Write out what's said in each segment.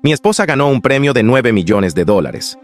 Mi esposa ganó un premio de $9 millones.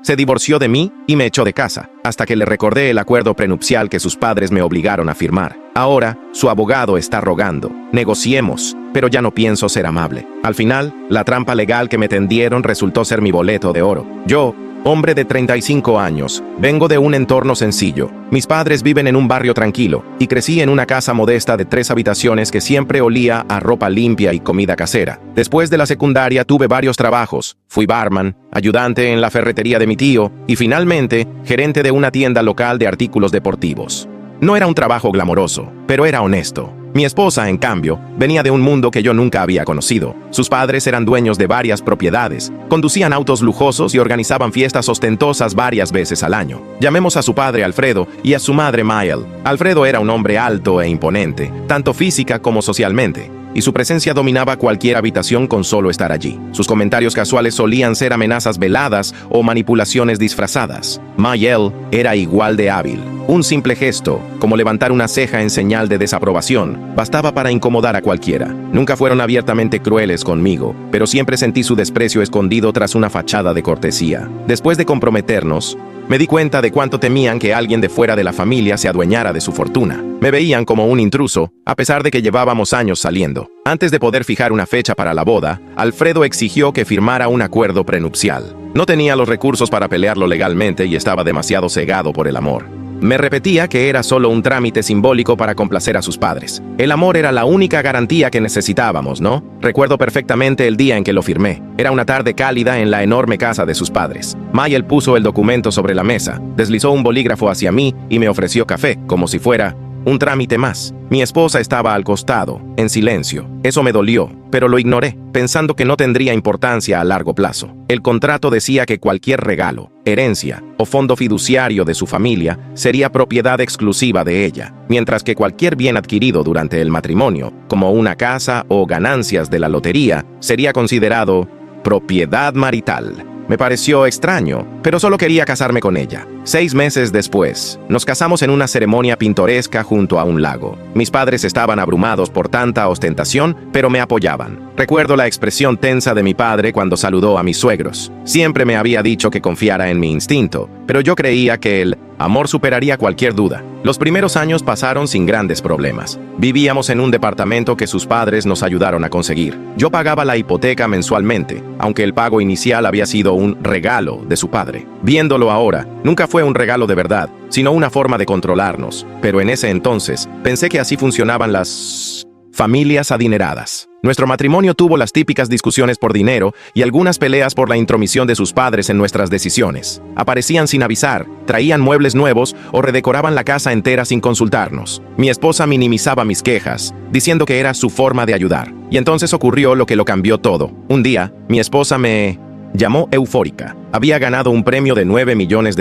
Se divorció de mí y me echó de casa, hasta que le recordé el acuerdo prenupcial que sus padres me obligaron a firmar. Ahora, su abogado está rogando. Negociemos, pero ya no pienso ser amable. Al final, la trampa legal que me tendieron resultó ser mi boleto de oro. Yo, hombre de 35 años, vengo de un entorno sencillo. Mis padres viven en un barrio tranquilo y crecí en una casa modesta de 3 habitaciones que siempre olía a ropa limpia y comida casera. Después de la secundaria tuve varios trabajos. Fui barman, ayudante en la ferretería de mi tío y finalmente gerente de una tienda local de artículos deportivos. No era un trabajo glamoroso, pero era honesto. Mi esposa, en cambio, venía de un mundo que yo nunca había conocido. Sus padres eran dueños de varias propiedades, conducían autos lujosos y organizaban fiestas ostentosas varias veces al año. Llamemos a su padre Alfredo y a su madre Mael. Alfredo era un hombre alto e imponente, tanto física como socialmente, y su presencia dominaba cualquier habitación con solo estar allí. Sus comentarios casuales solían ser amenazas veladas o manipulaciones disfrazadas. Mael era igual de hábil. Un simple gesto, como levantar una ceja en señal de desaprobación, bastaba para incomodar a cualquiera. Nunca fueron abiertamente crueles conmigo, pero siempre sentí su desprecio escondido tras una fachada de cortesía. Después de comprometernos, me di cuenta de cuánto temían que alguien de fuera de la familia se adueñara de su fortuna. Me veían como un intruso, a pesar de que llevábamos años saliendo. Antes de poder fijar una fecha para la boda, Alfredo exigió que firmara un acuerdo prenupcial. No tenía los recursos para pelearlo legalmente y estaba demasiado cegado por el amor. Me repetía que era solo un trámite simbólico para complacer a sus padres. El amor era la única garantía que necesitábamos, ¿no? Recuerdo perfectamente el día en que lo firmé. Era una tarde cálida en la enorme casa de sus padres. Mael puso el documento sobre la mesa, deslizó un bolígrafo hacia mí y me ofreció café, como si fuera un trámite más. Mi esposa estaba al costado, en silencio. Eso me dolió, pero lo ignoré, pensando que no tendría importancia a largo plazo. El contrato decía que cualquier regalo, herencia o fondo fiduciario de su familia sería propiedad exclusiva de ella, mientras que cualquier bien adquirido durante el matrimonio, como una casa o ganancias de la lotería, sería considerado propiedad marital. Me pareció extraño, pero solo quería casarme con ella. 6 meses después, nos casamos en una ceremonia pintoresca junto a un lago. Mis padres estaban abrumados por tanta ostentación, pero me apoyaban. Recuerdo la expresión tensa de mi padre cuando saludó a mis suegros. Siempre me había dicho que confiara en mi instinto, pero yo creía que el amor superaría cualquier duda. Los primeros años pasaron sin grandes problemas. Vivíamos en un departamento que sus padres nos ayudaron a conseguir. Yo pagaba la hipoteca mensualmente, aunque el pago inicial había sido un regalo de su padre. Viéndolo ahora, nunca fue un regalo de verdad, sino una forma de controlarnos. Pero en ese entonces, pensé que así funcionaban las familias adineradas. Nuestro matrimonio tuvo las típicas discusiones por dinero y algunas peleas por la intromisión de sus padres en nuestras decisiones. Aparecían sin avisar, traían muebles nuevos o redecoraban la casa entera sin consultarnos. Mi esposa minimizaba mis quejas, diciendo que era su forma de ayudar. Y entonces ocurrió lo que lo cambió todo. Un día, mi esposa me llamó eufórica. Había ganado un premio de $9 millones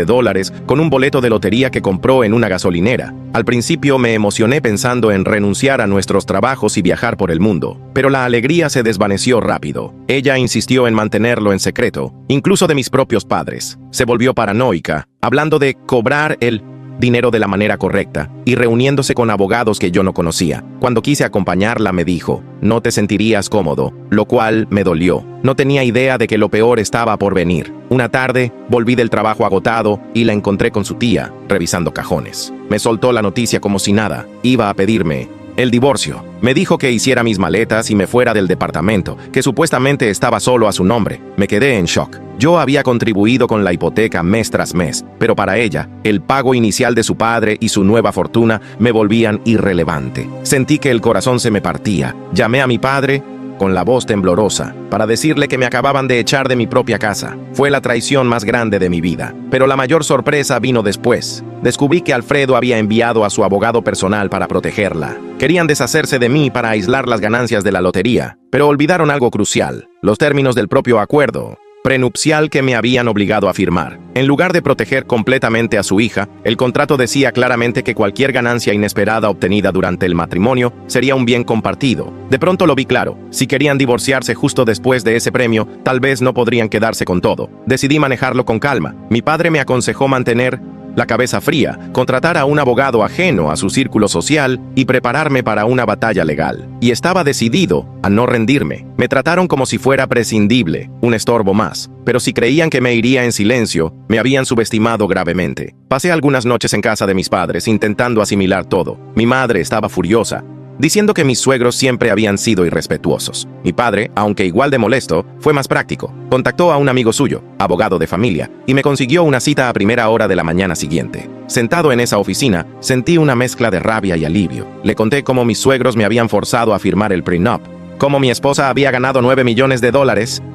con un boleto de lotería que compró en una gasolinera. Al principio me emocioné pensando en renunciar a nuestros trabajos y viajar por el mundo, pero la alegría se desvaneció rápido. Ella insistió en mantenerlo en secreto, incluso de mis propios padres. Se volvió paranoica, hablando de cobrar el dinero de la manera correcta y reuniéndose con abogados que yo no conocía. Cuando quise acompañarla me dijo, no te sentirías cómodo, lo cual me dolió. No tenía idea de que lo peor estaba por venir. Una tarde, volví del trabajo agotado y la encontré con su tía, revisando cajones. Me soltó la noticia como si nada. Iba a pedirme el divorcio. Me dijo que hiciera mis maletas y me fuera del departamento, que supuestamente estaba solo a su nombre. Me quedé en shock. Yo había contribuido con la hipoteca mes tras mes, pero para ella, el pago inicial de su padre y su nueva fortuna me volvían irrelevante. Sentí que el corazón se me partía. Llamé a mi padre con la voz temblorosa, para decirle que me acababan de echar de mi propia casa. Fue la traición más grande de mi vida. Pero la mayor sorpresa vino después. Descubrí que Alfredo había enviado a su abogado personal para protegerla. Querían deshacerse de mí para aislar las ganancias de la lotería, pero olvidaron algo crucial: los términos del propio acuerdo prenupcial que me habían obligado a firmar. En lugar de proteger completamente a su hija, el contrato decía claramente que cualquier ganancia inesperada obtenida durante el matrimonio sería un bien compartido. De pronto lo vi claro. Si querían divorciarse justo después de ese premio, tal vez no podrían quedarse con todo. Decidí manejarlo con calma. Mi padre me aconsejó mantener la cabeza fría, contratar a un abogado ajeno a su círculo social y prepararme para una batalla legal. Y estaba decidido a no rendirme. Me trataron como si fuera prescindible, un estorbo más. Pero si creían que me iría en silencio, me habían subestimado gravemente. Pasé algunas noches en casa de mis padres intentando asimilar todo. Mi madre estaba furiosa, diciendo que mis suegros siempre habían sido irrespetuosos. Mi padre, aunque igual de molesto, fue más práctico. Contactó a un amigo suyo, abogado de familia, y me consiguió una cita a primera hora de la mañana siguiente. Sentado en esa oficina, sentí una mezcla de rabia y alivio. Le conté cómo mis suegros me habían forzado a firmar el prenup, cómo mi esposa había ganado $9 millones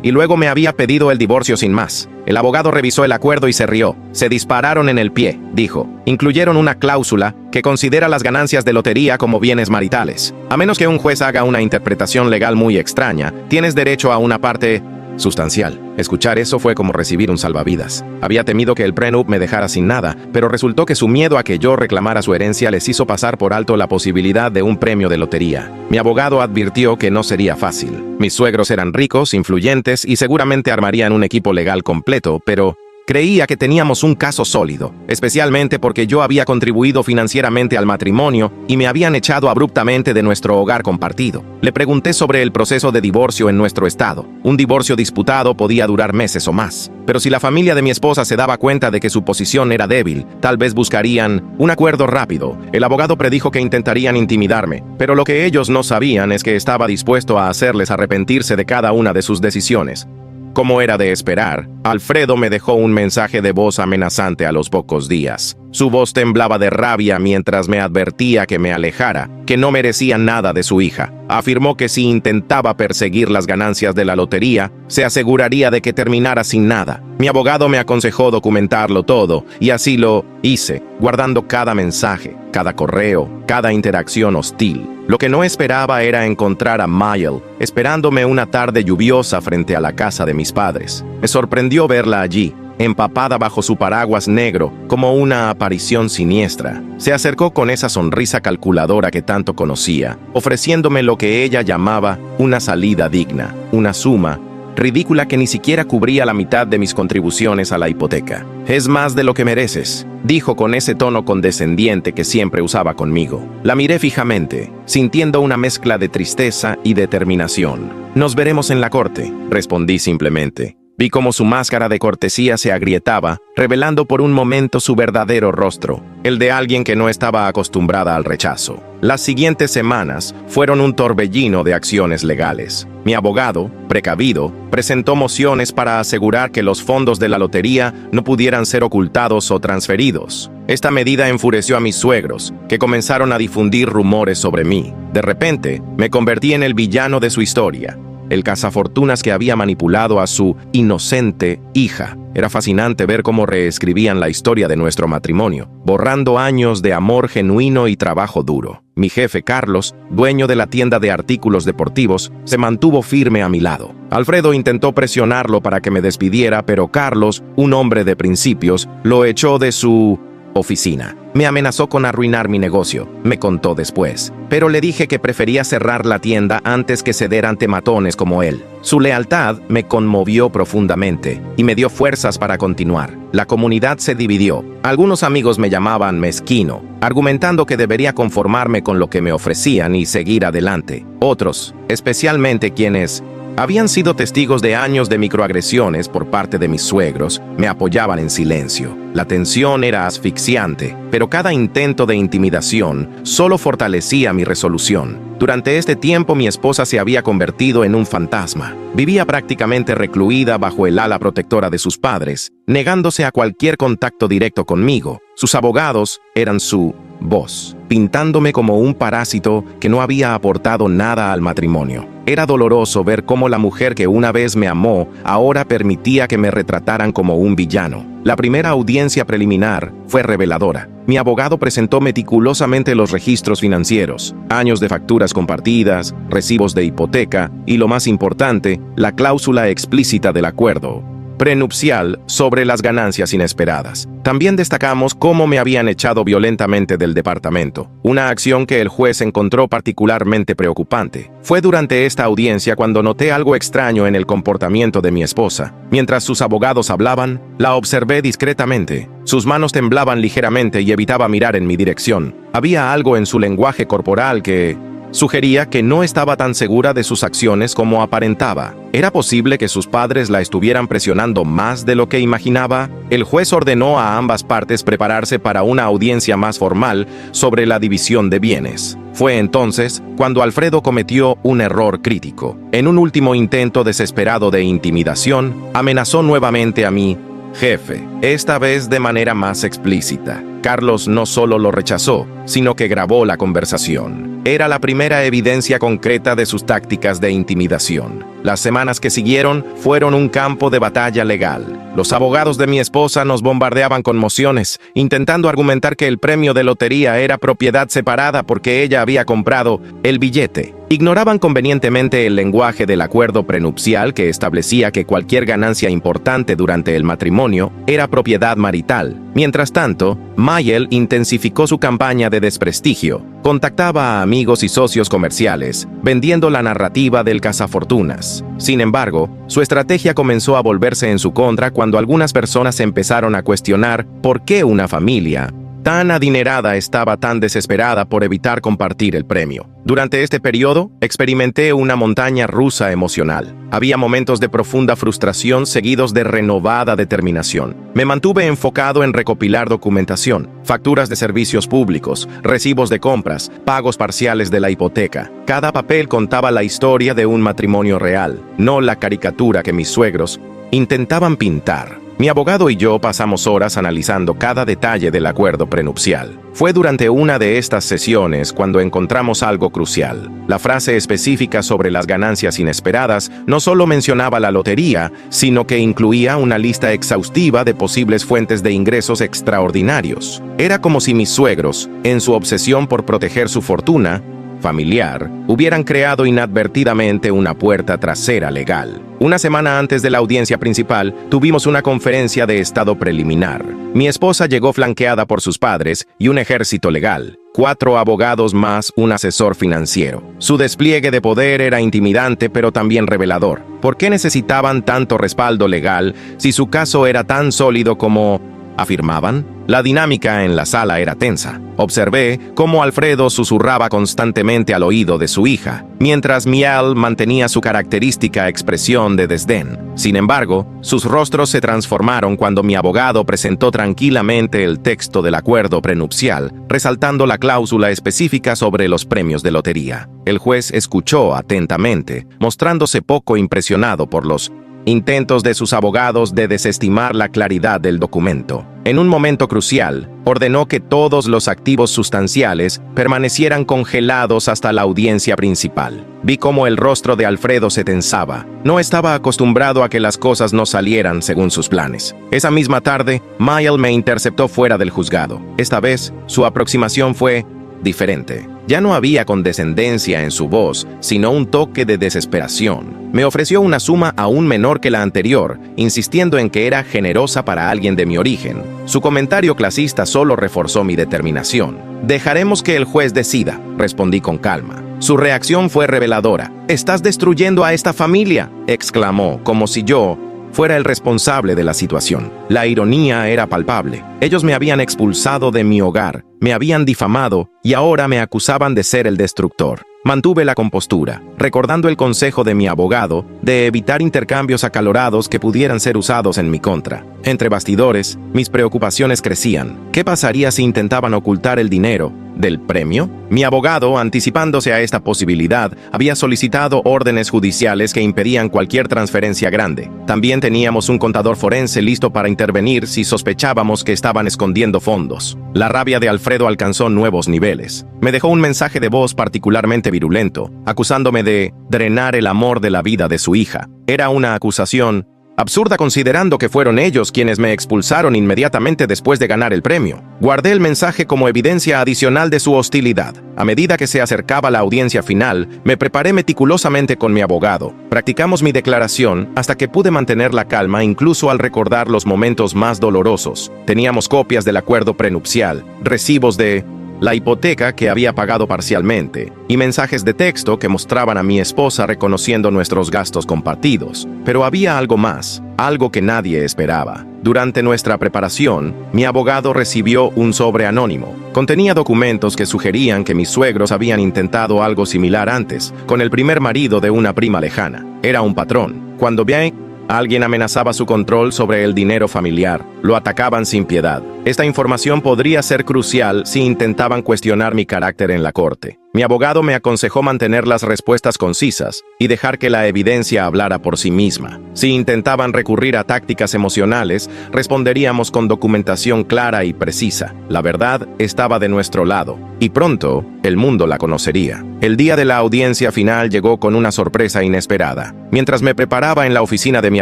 y luego me había pedido el divorcio sin más. El abogado revisó el acuerdo y se rió. Se dispararon en el pie, dijo. Incluyeron una cláusula que considera las ganancias de lotería como bienes maritales. A menos que un juez haga una interpretación legal muy extraña, tienes derecho a una parte sustancial. Escuchar eso fue como recibir un salvavidas. Había temido que el prenup me dejara sin nada, pero resultó que su miedo a que yo reclamara su herencia les hizo pasar por alto la posibilidad de un premio de lotería. Mi abogado advirtió que no sería fácil. Mis suegros eran ricos, influyentes y seguramente armarían un equipo legal completo, pero creía que teníamos un caso sólido, especialmente porque yo había contribuido financieramente al matrimonio y me habían echado abruptamente de nuestro hogar compartido. Le pregunté sobre el proceso de divorcio en nuestro estado. Un divorcio disputado podía durar meses o más. Pero si la familia de mi esposa se daba cuenta de que su posición era débil, tal vez buscarían un acuerdo rápido. El abogado predijo que intentarían intimidarme, pero lo que ellos no sabían es que estaba dispuesto a hacerles arrepentirse de cada una de sus decisiones. Como era de esperar, Alfredo me dejó un mensaje de voz amenazante a los pocos días. Su voz temblaba de rabia mientras me advertía que me alejara, que no merecía nada de su hija. Afirmó que si intentaba perseguir las ganancias de la lotería, se aseguraría de que terminara sin nada. Mi abogado me aconsejó documentarlo todo, y así lo hice, guardando cada mensaje, cada correo, cada interacción hostil. Lo que no esperaba era encontrar a Mayel, esperándome una tarde lluviosa frente a la casa de mis padres. Me sorprendió verla allí, empapada bajo su paraguas negro, como una aparición siniestra. Se acercó con esa sonrisa calculadora que tanto conocía, ofreciéndome lo que ella llamaba una salida digna, una suma ridícula que ni siquiera cubría la mitad de mis contribuciones a la hipoteca. «Es más de lo que mereces», dijo con ese tono condescendiente que siempre usaba conmigo. La miré fijamente, sintiendo una mezcla de tristeza y determinación. «Nos veremos en la corte», respondí simplemente. Vi cómo su máscara de cortesía se agrietaba, revelando por un momento su verdadero rostro, el de alguien que no estaba acostumbrada al rechazo. Las siguientes semanas fueron un torbellino de acciones legales. Mi abogado, precavido, presentó mociones para asegurar que los fondos de la lotería no pudieran ser ocultados o transferidos. Esta medida enfureció a mis suegros, que comenzaron a difundir rumores sobre mí. De repente, me convertí en el villano de su historia, el cazafortunas que había manipulado a su inocente hija. Era fascinante ver cómo reescribían la historia de nuestro matrimonio, borrando años de amor genuino y trabajo duro. Mi jefe, Carlos, dueño de la tienda de artículos deportivos, se mantuvo firme a mi lado. Alfredo intentó presionarlo para que me despidiera, pero Carlos, un hombre de principios, lo echó de su oficina. Me amenazó con arruinar mi negocio, me contó después, pero le dije que prefería cerrar la tienda antes que ceder ante matones como él. Su lealtad me conmovió profundamente y me dio fuerzas para continuar. La comunidad se dividió. Algunos amigos me llamaban mezquino, argumentando que debería conformarme con lo que me ofrecían y seguir adelante. Otros, especialmente quienes habían sido testigos de años de microagresiones por parte de mis suegros, me apoyaban en silencio. La tensión era asfixiante, pero cada intento de intimidación solo fortalecía mi resolución. Durante este tiempo mi esposa se había convertido en un fantasma. Vivía prácticamente recluida bajo el ala protectora de sus padres, negándose a cualquier contacto directo conmigo. Sus abogados eran su voz, pintándome como un parásito que no había aportado nada al matrimonio. Era doloroso ver cómo la mujer que una vez me amó ahora permitía que me retrataran como un villano. La primera audiencia preliminar fue reveladora. Mi abogado presentó meticulosamente los registros financieros, años de facturas compartidas, recibos de hipoteca y, lo más importante, la cláusula explícita del acuerdo. prenupcial sobre las ganancias inesperadas. También destacamos cómo me habían echado violentamente del departamento, una acción que el juez encontró particularmente preocupante. Fue durante esta audiencia cuando noté algo extraño en el comportamiento de mi esposa. Mientras sus abogados hablaban, la observé discretamente. Sus manos temblaban ligeramente y evitaba mirar en mi dirección. Había algo en su lenguaje corporal que sugería que no estaba tan segura de sus acciones como aparentaba. ¿Era posible que sus padres la estuvieran presionando más de lo que imaginaba? El juez ordenó a ambas partes prepararse para una audiencia más formal sobre la división de bienes. Fue entonces cuando Alfredo cometió un error crítico. En un último intento desesperado de intimidación, amenazó nuevamente a mi jefe, esta vez de manera más explícita. Carlos no solo lo rechazó, sino que grabó la conversación. Era la primera evidencia concreta de sus tácticas de intimidación. Las semanas que siguieron fueron un campo de batalla legal. Los abogados de mi esposa nos bombardeaban con mociones, intentando argumentar que el premio de lotería era propiedad separada porque ella había comprado el billete. Ignoraban convenientemente el lenguaje del acuerdo prenupcial que establecía que cualquier ganancia importante durante el matrimonio era propiedad marital. Mientras tanto, Mayel intensificó su campaña de desprestigio. Contactaba a amigos y socios comerciales, vendiendo la narrativa del cazafortunas. Sin embargo, su estrategia comenzó a volverse en su contra cuando algunas personas empezaron a cuestionar por qué una familia tan adinerada estaba tan desesperada por evitar compartir el premio. Durante este periodo, experimenté una montaña rusa emocional. Había momentos de profunda frustración seguidos de renovada determinación. Me mantuve enfocado en recopilar documentación, facturas de servicios públicos, recibos de compras, pagos parciales de la hipoteca. Cada papel contaba la historia de un matrimonio real, no la caricatura que mis suegros intentaban pintar. Mi abogado y yo pasamos horas analizando cada detalle del acuerdo prenupcial. Fue durante una de estas sesiones cuando encontramos algo crucial. La frase específica sobre las ganancias inesperadas no solo mencionaba la lotería, sino que incluía una lista exhaustiva de posibles fuentes de ingresos extraordinarios. Era como si mis suegros, en su obsesión por proteger su fortuna familiar, hubieran creado inadvertidamente una puerta trasera legal. Una semana antes de la audiencia principal, tuvimos una conferencia de estado preliminar. Mi esposa llegó flanqueada por sus padres y un ejército legal, 4 abogados más un asesor financiero. Su despliegue de poder era intimidante pero también revelador. ¿Por qué necesitaban tanto respaldo legal si su caso era tan sólido como afirmaban? La dinámica en la sala era tensa. Observé cómo Alfredo susurraba constantemente al oído de su hija, mientras Miel mantenía su característica expresión de desdén. Sin embargo, sus rostros se transformaron cuando mi abogado presentó tranquilamente el texto del acuerdo prenupcial, resaltando la cláusula específica sobre los premios de lotería. El juez escuchó atentamente, mostrándose poco impresionado por los intentos de sus abogados de desestimar la claridad del documento. En un momento crucial, ordenó que todos los activos sustanciales permanecieran congelados hasta la audiencia principal. Vi cómo el rostro de Alfredo se tensaba. No estaba acostumbrado a que las cosas no salieran según sus planes. Esa misma tarde, Mayel me interceptó fuera del juzgado. Esta vez, su aproximación fue diferente. Ya no había condescendencia en su voz, sino un toque de desesperación. Me ofreció una suma aún menor que la anterior, insistiendo en que era generosa para alguien de mi origen. Su comentario clasista solo reforzó mi determinación. «Dejaremos que el juez decida», respondí con calma. Su reacción fue reveladora. «Estás destruyendo a esta familia», exclamó, como si yo fuera el responsable de la situación. La ironía era palpable. Ellos me habían expulsado de mi hogar, me habían difamado y ahora me acusaban de ser el destructor. Mantuve la compostura, recordando el consejo de mi abogado de evitar intercambios acalorados que pudieran ser usados en mi contra. Entre bastidores, mis preocupaciones crecían. ¿Qué pasaría si intentaban ocultar el dinero del premio? Mi abogado, anticipándose a esta posibilidad, había solicitado órdenes judiciales que impedían cualquier transferencia grande. También teníamos un contador forense listo para intervenir si sospechábamos que estaban escondiendo fondos. La rabia de Alfredo alcanzó nuevos niveles. Me dejó un mensaje de voz particularmente virulento, acusándome de drenar el amor de la vida de su hija. Era una acusación Absurda considerando que fueron ellos quienes me expulsaron inmediatamente después de ganar el premio. Guardé el mensaje como evidencia adicional de su hostilidad. A medida que se acercaba la audiencia final, me preparé meticulosamente con mi abogado. Practicamos mi declaración hasta que pude mantener la calma incluso al recordar los momentos más dolorosos. Teníamos copias del acuerdo prenupcial, recibos de la hipoteca que había pagado parcialmente, y mensajes de texto que mostraban a mi esposa reconociendo nuestros gastos compartidos. Pero había algo más, algo que nadie esperaba. Durante nuestra preparación, mi abogado recibió un sobre anónimo. Contenía documentos que sugerían que mis suegros habían intentado algo similar antes, con el primer marido de una prima lejana. Era un patrón. Cuando bien alguien amenazaba su control sobre el dinero familiar, lo atacaban sin piedad. Esta información podría ser crucial si intentaban cuestionar mi carácter en la corte. Mi abogado me aconsejó mantener las respuestas concisas y dejar que la evidencia hablara por sí misma. Si intentaban recurrir a tácticas emocionales, responderíamos con documentación clara y precisa. La verdad estaba de nuestro lado, y pronto el mundo la conocería. El día de la audiencia final llegó con una sorpresa inesperada. Mientras me preparaba en la oficina de mi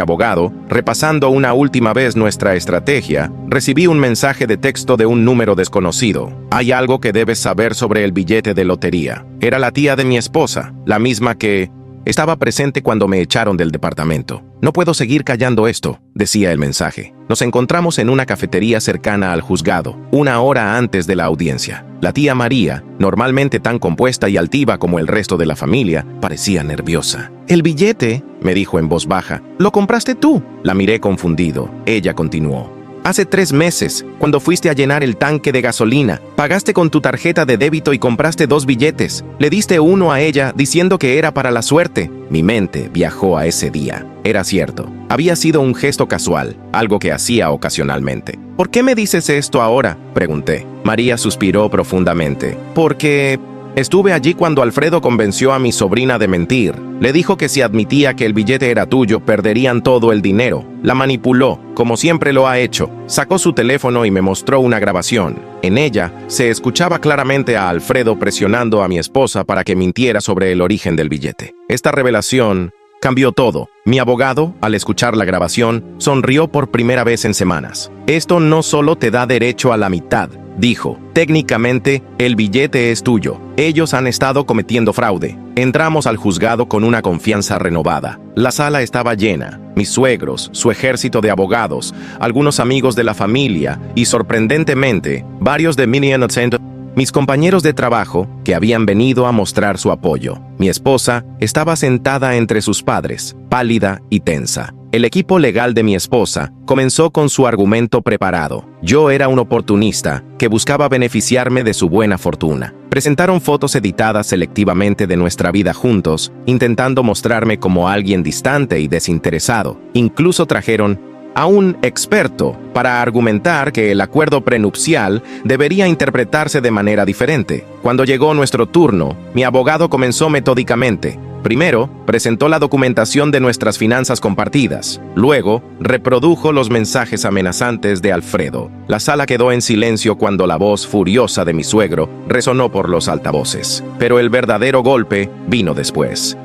abogado, repasando una última vez nuestra estrategia, recibí un mensaje de texto de un número desconocido. Hay algo que debes saber sobre el billete de lotería. Era la tía de mi esposa, la misma que estaba presente cuando me echaron del departamento. No puedo seguir callando esto, decía el mensaje. Nos encontramos en una cafetería cercana al juzgado, una hora antes de la audiencia. La tía María, normalmente tan compuesta y altiva como el resto de la familia, parecía nerviosa. «El billete», me dijo en voz baja, «lo compraste tú». La miré confundido. Ella continuó. «Hace 3 meses, cuando fuiste a llenar el tanque de gasolina, pagaste con tu tarjeta de débito y compraste 2 billetes. Le diste uno a ella diciendo que era para la suerte». Mi mente viajó a ese día. Era cierto. Había sido un gesto casual, algo que hacía ocasionalmente. «¿Por qué me dices esto ahora?», pregunté. María suspiró profundamente. «Porque estuve allí cuando Alfredo convenció a mi sobrina de mentir. Le dijo que si admitía que el billete era tuyo, perderían todo el dinero. La manipuló, como siempre lo ha hecho. Sacó su teléfono y me mostró una grabación. En ella, se escuchaba claramente a Alfredo presionando a mi esposa para que mintiera sobre el origen del billete. Esta revelación cambió todo. Mi abogado, al escuchar la grabación, sonrió por primera vez en semanas. «Esto no solo te da derecho a la mitad», dijo. «Técnicamente, el billete es tuyo. Ellos han estado cometiendo fraude». Entramos al juzgado con una confianza renovada. La sala estaba llena. Mis suegros, su ejército de abogados, algunos amigos de la familia y, sorprendentemente, varios de Minion Center. Mis compañeros de trabajo, que habían venido a mostrar su apoyo. Mi esposa estaba sentada entre sus padres, pálida y tensa. El equipo legal de mi esposa comenzó con su argumento preparado. Yo era un oportunista que buscaba beneficiarme de su buena fortuna. Presentaron fotos editadas selectivamente de nuestra vida juntos, intentando mostrarme como alguien distante y desinteresado. Incluso trajeron a un experto para argumentar que el acuerdo prenupcial debería interpretarse de manera diferente. Cuando llegó nuestro turno, mi abogado comenzó metódicamente. Primero, presentó la documentación de nuestras finanzas compartidas. Luego, reprodujo los mensajes amenazantes de Alfredo. La sala quedó en silencio cuando la voz furiosa de mi suegro resonó por los altavoces. Pero el verdadero golpe vino después.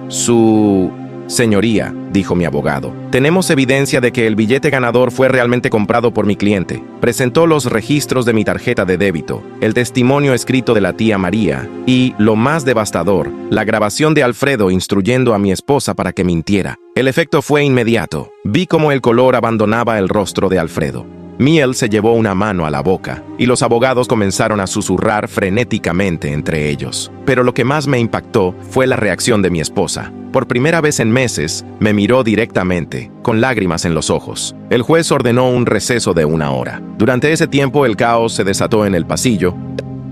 «Señoría», dijo mi abogado, «tenemos evidencia de que el billete ganador fue realmente comprado por mi cliente». Presentó los registros de mi tarjeta de débito, el testimonio escrito de la tía María y, lo más devastador, la grabación de Alfredo instruyendo a mi esposa para que mintiera. El efecto fue inmediato. Vi cómo el color abandonaba el rostro de Alfredo. Miel se llevó una mano a la boca y los abogados comenzaron a susurrar frenéticamente entre ellos. Pero lo que más me impactó fue la reacción de mi esposa. Por primera vez en meses, me miró directamente, con lágrimas en los ojos. El juez ordenó un receso de 1 hora. Durante ese tiempo, el caos se desató en el pasillo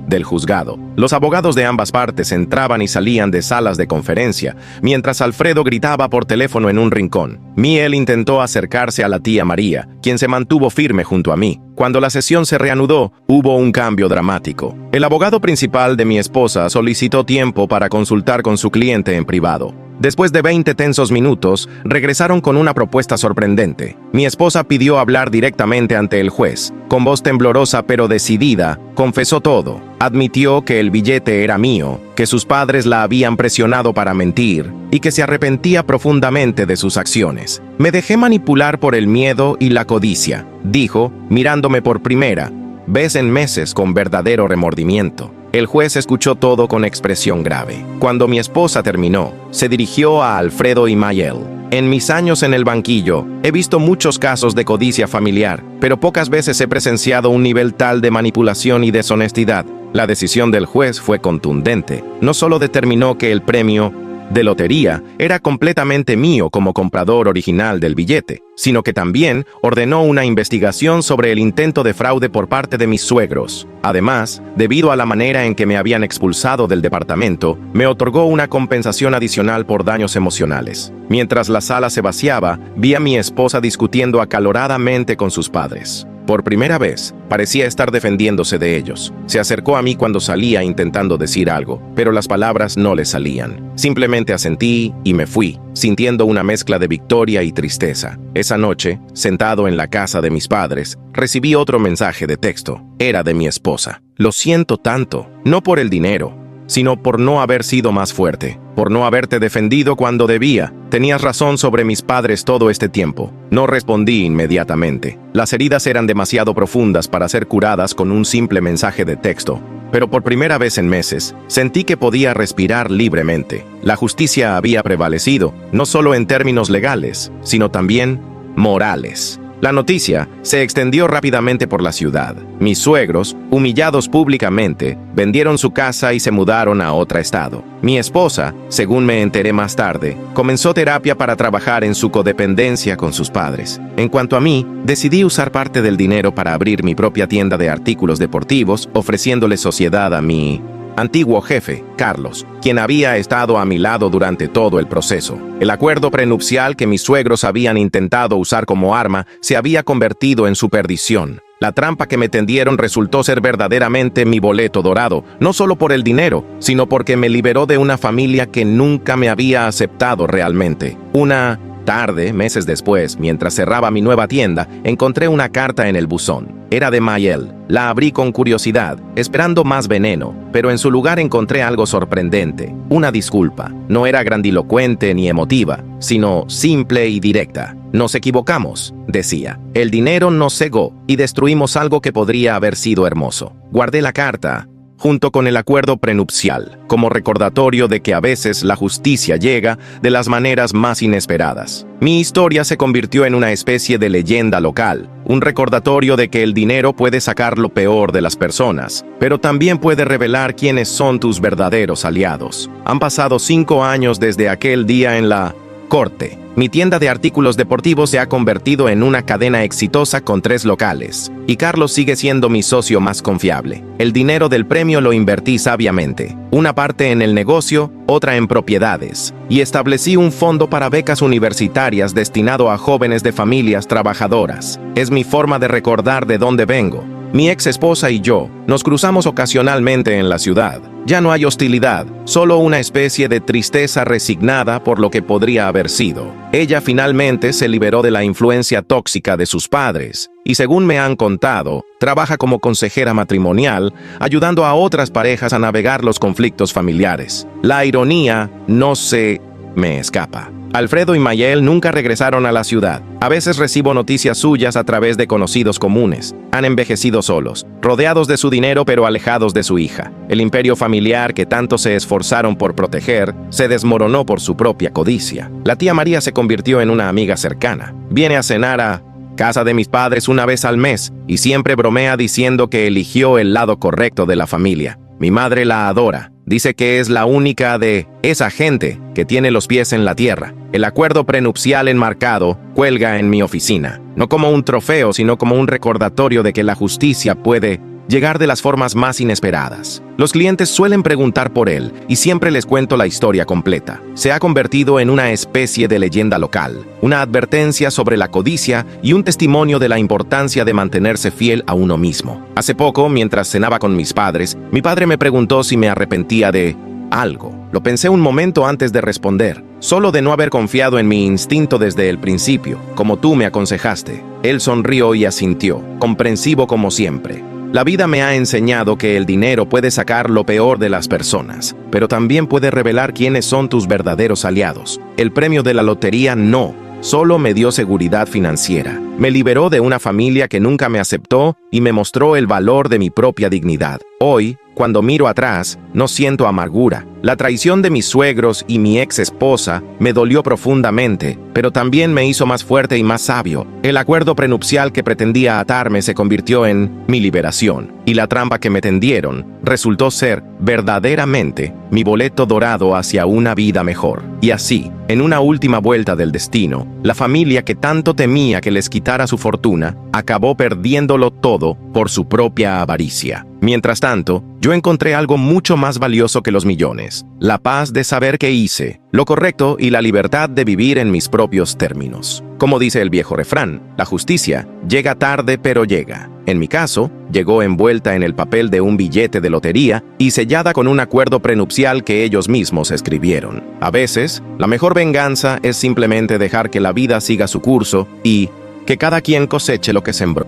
del juzgado. Los abogados de ambas partes entraban y salían de salas de conferencia, mientras Alfredo gritaba por teléfono en un rincón. Miel intentó acercarse a la tía María, quien se mantuvo firme junto a mí. Cuando la sesión se reanudó, hubo un cambio dramático. El abogado principal de mi esposa solicitó tiempo para consultar con su cliente en privado. Después de 20 tensos minutos, regresaron con una propuesta sorprendente. Mi esposa pidió hablar directamente ante el juez. Con voz temblorosa pero decidida, confesó todo. Admitió que el billete era mío que sus padres la habían presionado para mentir y que se arrepentía profundamente de sus acciones. Me dejé manipular por el miedo y la codicia, dijo, mirándome por primera vez en meses con verdadero remordimiento. El juez escuchó todo con expresión grave. Cuando mi esposa terminó, se dirigió a Alfredo y Mayel. En mis años en el banquillo, he visto muchos casos de codicia familiar, pero pocas veces he presenciado un nivel tal de manipulación y deshonestidad. La decisión del juez fue contundente. No solo determinó que el premio de lotería era completamente mío como comprador original del billete, sino que también ordenó una investigación sobre el intento de fraude por parte de mis suegros. Además, debido a la manera en que me habían expulsado del departamento, me otorgó una compensación adicional por daños emocionales. Mientras la sala se vaciaba, vi a mi esposa discutiendo acaloradamente con sus padres. Por primera vez, parecía estar defendiéndose de ellos. Se acercó a mí cuando salía intentando decir algo, pero las palabras no le salían. Simplemente asentí y me fui, sintiendo una mezcla de victoria y tristeza. Esa noche, sentado en la casa de mis padres, recibí otro mensaje de texto. Era de mi esposa. Lo siento tanto, no por el dinero, sino por no haber sido más fuerte, por no haberte defendido cuando debía. Tenías razón sobre mis padres todo este tiempo. No respondí inmediatamente. Las heridas eran demasiado profundas para ser curadas con un simple mensaje de texto. Pero por primera vez en meses, sentí que podía respirar libremente. La justicia había prevalecido, no solo en términos legales, sino también morales. La noticia se extendió rápidamente por la ciudad. Mis suegros, humillados públicamente, vendieron su casa y se mudaron a otro estado. Mi esposa, según me enteré más tarde, comenzó terapia para trabajar en su codependencia con sus padres. En cuanto a mí, decidí usar parte del dinero para abrir mi propia tienda de artículos deportivos, ofreciéndole sociedad a mi antiguo jefe, Carlos, quien había estado a mi lado durante todo el proceso. El acuerdo prenupcial que mis suegros habían intentado usar como arma se había convertido en su perdición. La trampa que me tendieron resultó ser verdaderamente mi boleto dorado, no solo por el dinero, sino porque me liberó de una familia que nunca me había aceptado realmente. Una tarde, meses después, mientras cerraba mi nueva tienda, encontré una carta en el buzón. Era de Mayel. La abrí con curiosidad, esperando más veneno, pero en su lugar encontré algo sorprendente. Una disculpa. No era grandilocuente ni emotiva, sino simple y directa. Nos equivocamos, decía. El dinero nos cegó y destruimos algo que podría haber sido hermoso. Guardé la carta junto con el acuerdo prenupcial, como recordatorio de que a veces la justicia llega de las maneras más inesperadas. Mi historia se convirtió en una especie de leyenda local, un recordatorio de que el dinero puede sacar lo peor de las personas, pero también puede revelar quiénes son tus verdaderos aliados. Han pasado 5 años desde aquel día en la corte. Mi tienda de artículos deportivos se ha convertido en una cadena exitosa con 3 locales, y Carlos sigue siendo mi socio más confiable. El dinero del premio lo invertí sabiamente, una parte en el negocio, otra en propiedades, y establecí un fondo para becas universitarias destinado a jóvenes de familias trabajadoras. Es mi forma de recordar de dónde vengo. Mi ex esposa y yo nos cruzamos ocasionalmente en la ciudad. Ya no hay hostilidad, solo una especie de tristeza resignada por lo que podría haber sido. Ella finalmente se liberó de la influencia tóxica de sus padres y, según me han contado, trabaja como consejera matrimonial, ayudando a otras parejas a navegar los conflictos familiares. La ironía no se me escapa. Alfredo y Mayel nunca regresaron a la ciudad. A veces recibo noticias suyas a través de conocidos comunes. Han envejecido solos, rodeados de su dinero pero alejados de su hija. El imperio familiar que tanto se esforzaron por proteger se desmoronó por su propia codicia. La tía María se convirtió en una amiga cercana. Viene a cenar a casa de mis padres una vez al mes y siempre bromea diciendo que eligió el lado correcto de la familia. Mi madre la adora. Dice que es la única de esa gente que tiene los pies en la tierra. El acuerdo prenupcial enmarcado cuelga en mi oficina, no como un trofeo, sino como un recordatorio de que la justicia puede llegar de las formas más inesperadas. Los clientes suelen preguntar por él y siempre les cuento la historia completa. Se ha convertido en una especie de leyenda local, una advertencia sobre la codicia y un testimonio de la importancia de mantenerse fiel a uno mismo. Hace poco, mientras cenaba con mis padres, mi padre me preguntó si me arrepentía de algo. Lo pensé un momento antes de responder, solo de no haber confiado en mi instinto desde el principio, como tú me aconsejaste. Él sonrió y asintió, comprensivo como siempre. La vida me ha enseñado que el dinero puede sacar lo peor de las personas, pero también puede revelar quiénes son tus verdaderos aliados. El premio de la lotería no, solo me dio seguridad financiera. Me liberó de una familia que nunca me aceptó y me mostró el valor de mi propia dignidad. Hoy, cuando miro atrás, no siento amargura. La traición de mis suegros y mi ex esposa me dolió profundamente, pero también me hizo más fuerte y más sabio. El acuerdo prenupcial que pretendía atarme se convirtió en mi liberación, y la trampa que me tendieron resultó ser verdaderamente mi boleto dorado hacia una vida mejor. Y así, en una última vuelta del destino, la familia que tanto temía que les quitara su fortuna, acabó perdiéndolo todo por su propia avaricia. Mientras tanto, yo encontré algo mucho más valioso que los millones: la paz de saber que hice lo correcto y la libertad de vivir en mis propios términos. Como dice el viejo refrán, la justicia llega tarde pero llega. En mi caso, llegó envuelta en el papel de un billete de lotería y sellada con un acuerdo prenupcial que ellos mismos escribieron. A veces, la mejor venganza es simplemente dejar que la vida siga su curso y que cada quien coseche lo que sembró.